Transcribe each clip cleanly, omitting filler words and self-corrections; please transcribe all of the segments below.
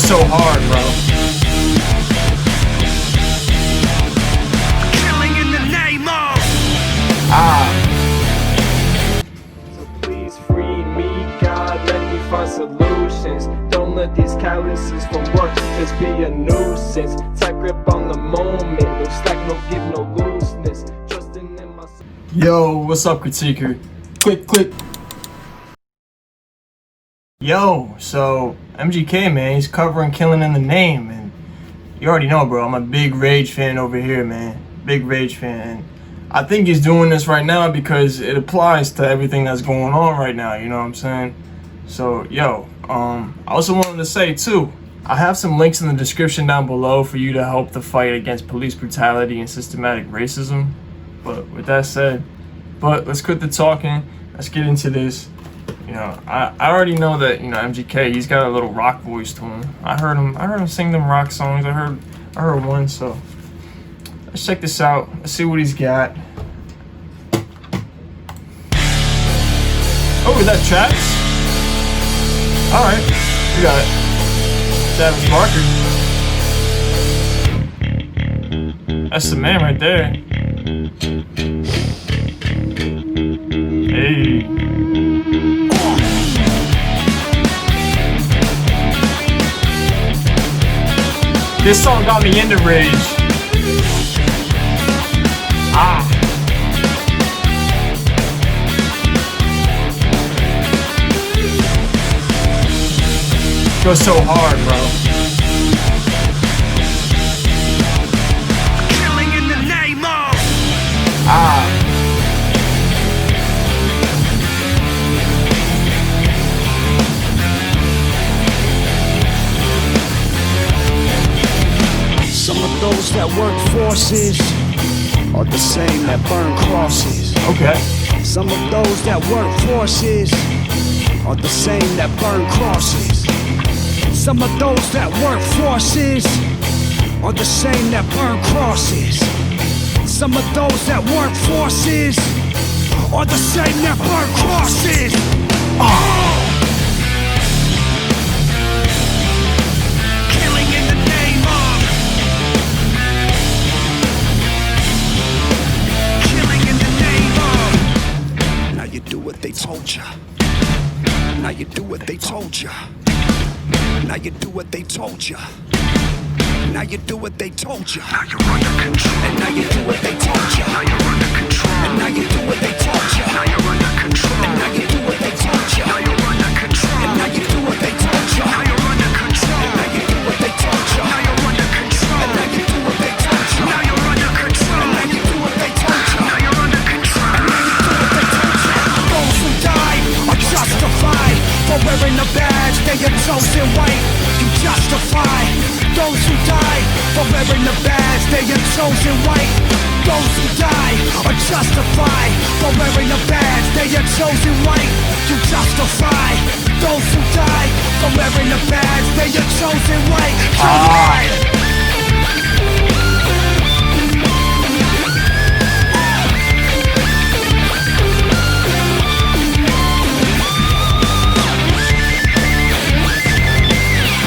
so hard, bro. Killing in the name of. So please free me, God, let me find solutions. Don't let these calluses from work just be a nuisance. Tight grip on the moment, no slack, no give, no looseness. Trusting in myself. Yo, what's up, CriTiC? Click. Yo, so MGK, man, he's covering Killing in the Name, and you already know, bro, I'm a big Rage fan over here, man. Big Rage fan. And I think he's doing this right now because it applies to everything that's going on right now, you know what I'm saying? So, yo, I also wanted to say, too, I have some links in the description down below for you to help the fight against police brutality and systematic racism. But with that said, let's quit the talking. Let's get into this. You know, I already know that, you know, MGK, he's got a little rock voice to him. I heard him sing them rock songs. I heard one, so let's check this out. Let's see what he's got. Oh, is that Travis? Alright, we got it. Travis Barker. That's the man right there. Hey. This song got me into rage. Goes so hard, bro. Killing in the name of. Some of those that work forces are the same that burn crosses. Okay. Some of those that work forces are the same that burn crosses. Some of those that work forces are the same that burn crosses. Some of those that work forces are the same that burn crosses. Killing in the name of. Killing in the name of. Now you do what they told ya. Now you do what they told ya. Now you do what they told ya. Now you do what they told ya. Now you're under control. And now you do what they told ya. Now you're under control. And now you do what they told ya. Now you're under control. And now you do what they told ya. Now you're under control. And now you do what they told ya. Now you're under control. And now you do what they told ya. Now you're under control. And now you do what they told ya. Now you're under control. And now you do what they told ya. Now you're under control. And now you do what they told ya. Those who died are justified for wearing the badge. They are chosen white. You justify those who die for wearing the badge. They are chosen white. Those who die are justified for wearing the badge. They are chosen white. You justify those who die for wearing the badge. They are chosen white.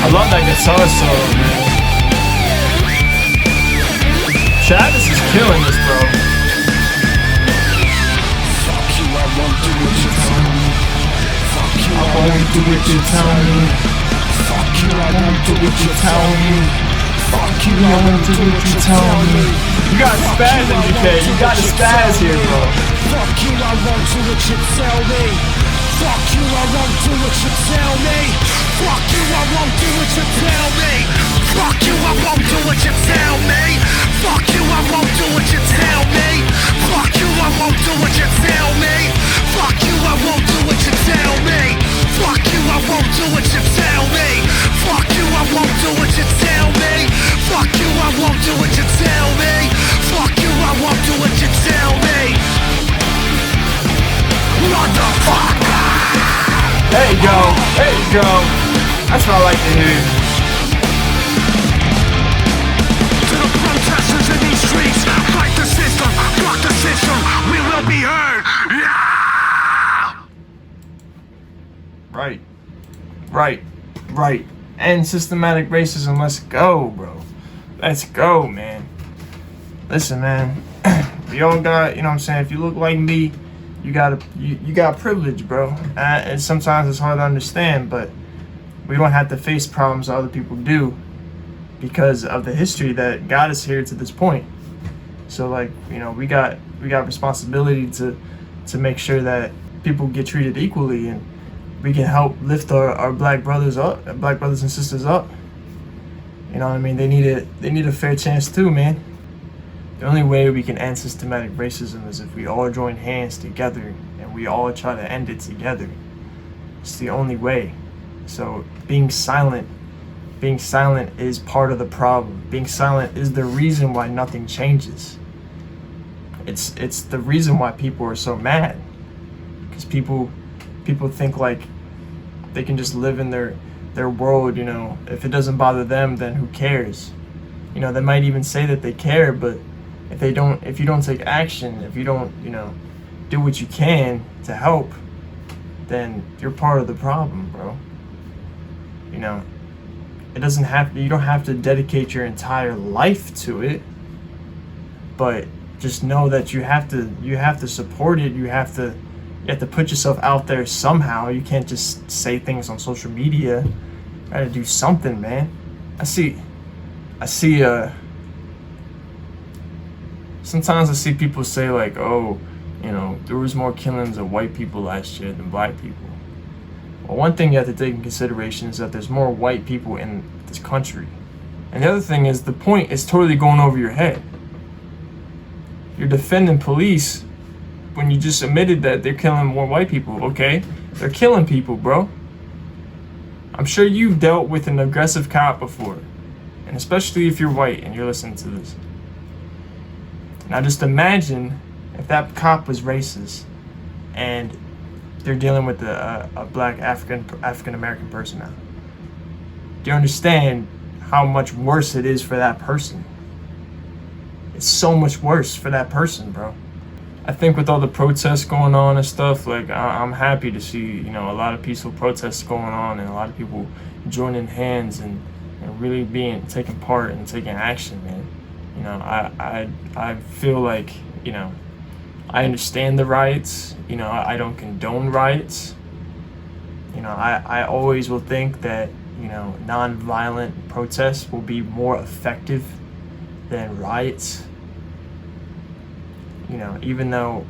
I love that guitar solo, man. Travis is killing this, bro. Fuck you, I won't do what you tell me. Fuck you, I won't do what you tell me. Fuck you, I won't do what you Tell me. Fuck you, I won't do what you tell me. You got spaz, MGK. You got a spaz here, bro. Fuck you, I won't do what you tell me. Fuck you, I won't do what you tell me. Fuck you, I won't do what you tell me. Fuck you, I won't do what you tell me. Fuck you, I won't do what you tell me. Fuck you, I won't do what you tell me. Fuck you, I won't do what you tell me. Fuck you, I won't do what you tell me. Fuck you, I won't do what you tell me. Fuck you, I won't do what you tell me. Fuck you, I won't do what you tell me. Motherfucker! There you go. There you go. That's what I like to hear. To the protesters in these streets, fight the system, fuck the system, we will be heard. Yeah! Right. end systematic racism. Let's go, bro. Let's go, man. Listen, man. We all got, you know what I'm saying, if you look like me, you got privilege, bro. And sometimes it's hard to understand, but we don't have to face problems that other people do because of the history that got us here to this point. So, like, you know, we got responsibility to make sure that people get treated equally, and we can help lift our black brothers and sisters up. You know what I mean? They need a fair chance too, man. The only way we can end systematic racism is if we all join hands together and we all try to end it together. It's the only way. So being silent is part of the problem. Being silent is the reason why nothing changes. It's the reason why people are so mad. Because people think like they can just live in their world, you know. If it doesn't bother them, then who cares? You know, they might even say that they care, but if you don't take action, if you don't, you know, do what you can to help, then you're part of the problem, bro. You know, you don't have to dedicate your entire life to it, but just know that you have to support it. You have to put yourself out there somehow. You can't just say things on social media. You gotta do something, man. Sometimes I see people say like, oh, you know, there was more killings of white people last year than black people. Well, one thing you have to take in consideration is that there's more white people in this country. And the other thing is, the point is totally going over your head. You're defending police when you just admitted that they're killing more white people. Okay, they're killing people, bro. I'm sure you've dealt with an aggressive cop before, and especially if you're white and you're listening to this. Now just imagine if that cop was racist and they're dealing with a black African American person now. Do you understand how much worse it is for that person? It's so much worse for that person, bro. I think with all the protests going on and stuff, like, I'm happy to see, you know, a lot of peaceful protests going on and a lot of people joining hands and really taking part and taking action, man. You know, I feel like, you know, I understand the riots. You know, I don't condone riots. You know, I always will think that, you know, non-violent protests will be more effective than riots. You know, even though,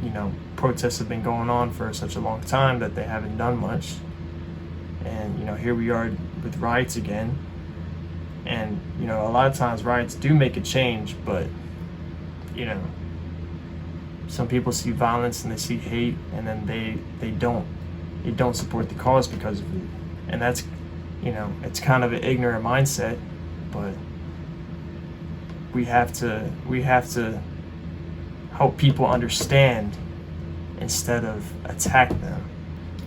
you know, protests have been going on for such a long time that they haven't done much. And, you know, here we are with riots again. And, you know, a lot of times riots do make a change, but, you know, some people see violence and they see hate, and then they don't support the cause because of it. And that's, you know, it's kind of an ignorant mindset, but we have to help people understand instead of attack them.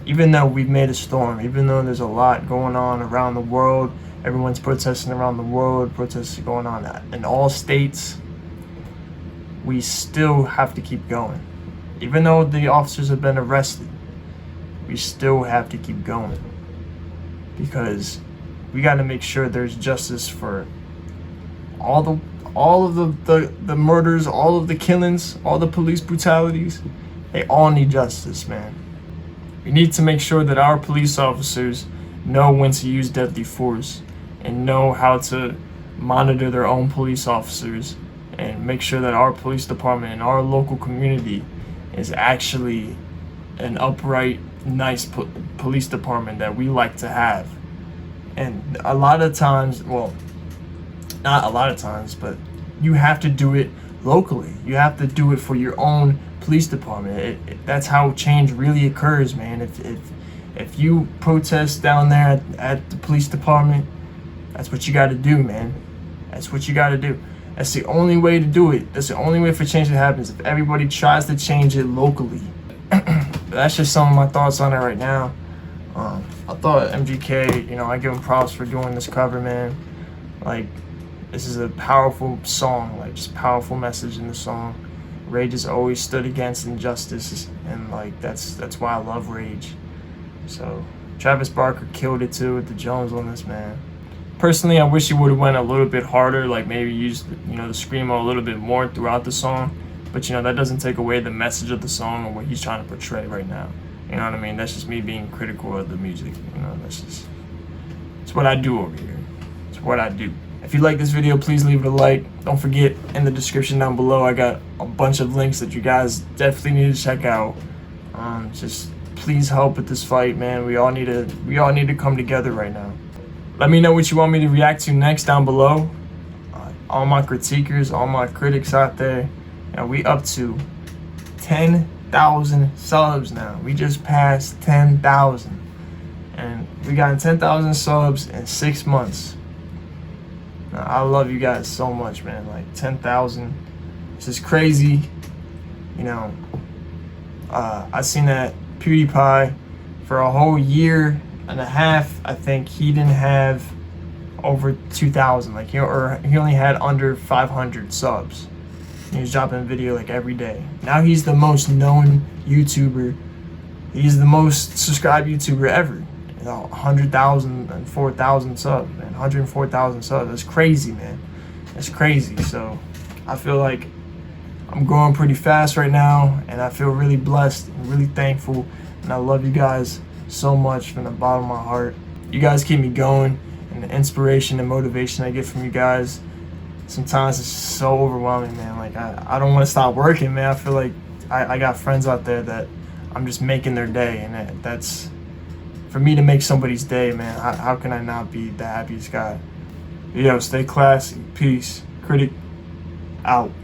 Even though we've made a storm, even though there's a lot going on around the world, everyone's protesting around the world, protests are going on in all states, we still have to keep going. Even though the officers have been arrested, we still have to keep going. Because we got to make sure there's justice for all of the murders, all of the killings, all the police brutalities. They all need justice, man. We need to make sure that our police officers know when to use deadly force and know how to monitor their own police officers and make sure that our police department and our local community is actually an upright, nice police department that we like to have. And a lot of times, well, not a lot of times, but you have to do it locally. You have to do it for your own police department. That's how change really occurs, man. If you protest down there at the police department, that's what you got to do, man. That's what you got to do. That's the only way to do it. That's the only way for change to happen, is if everybody tries to change it locally. But that's just some of my thoughts on it right now. I thought MGK, you know, I give him props for doing this cover, man. Like, this is a powerful song, like, just powerful message in the song. Rage has always stood against injustice, and like that's why I love Rage. So Travis Barker killed it too with the Jones on this, man. Personally, I wish he would have went a little bit harder, like maybe used, the screamo a little bit more throughout the song. But, that doesn't take away the message of the song or what he's trying to portray right now. You know what I mean? That's just me being critical of the music. It's what I do over here. It's what I do. If you like this video, please leave it a like. Don't forget, in the description down below, I got a bunch of links that you guys definitely need to check out. Just please help with this fight, man. We all need to come together right now. Let me know what you want me to react to next down below. All my critiquers, all my critics out there, we up to 10,000 subs now. We just passed 10,000, and we got 10,000 subs in 6 months. I love you guys so much, man. Like 10,000, this is crazy. I seen that PewDiePie for a whole year and a half, I think he didn't have over 2,000. Like he only had under 500 subs. He was dropping a video like every day. Now he's the most known YouTuber. He's the most subscribed YouTuber ever. 100,000 and 4,000 subs, man. 104,000 subs. That's crazy, man. That's crazy. So I feel like I'm growing pretty fast right now, and I feel really blessed and really thankful. And I love you guys so much from the bottom of my heart. You guys keep me going, and the inspiration and motivation I get from you guys, sometimes it's so overwhelming, man. Like I don't want to stop working, man. I feel like I got friends out there that I'm just making their day, and that's, for me to make somebody's day, man, how can I not be the happiest guy? Yo, stay classy. Peace. CriTiC out.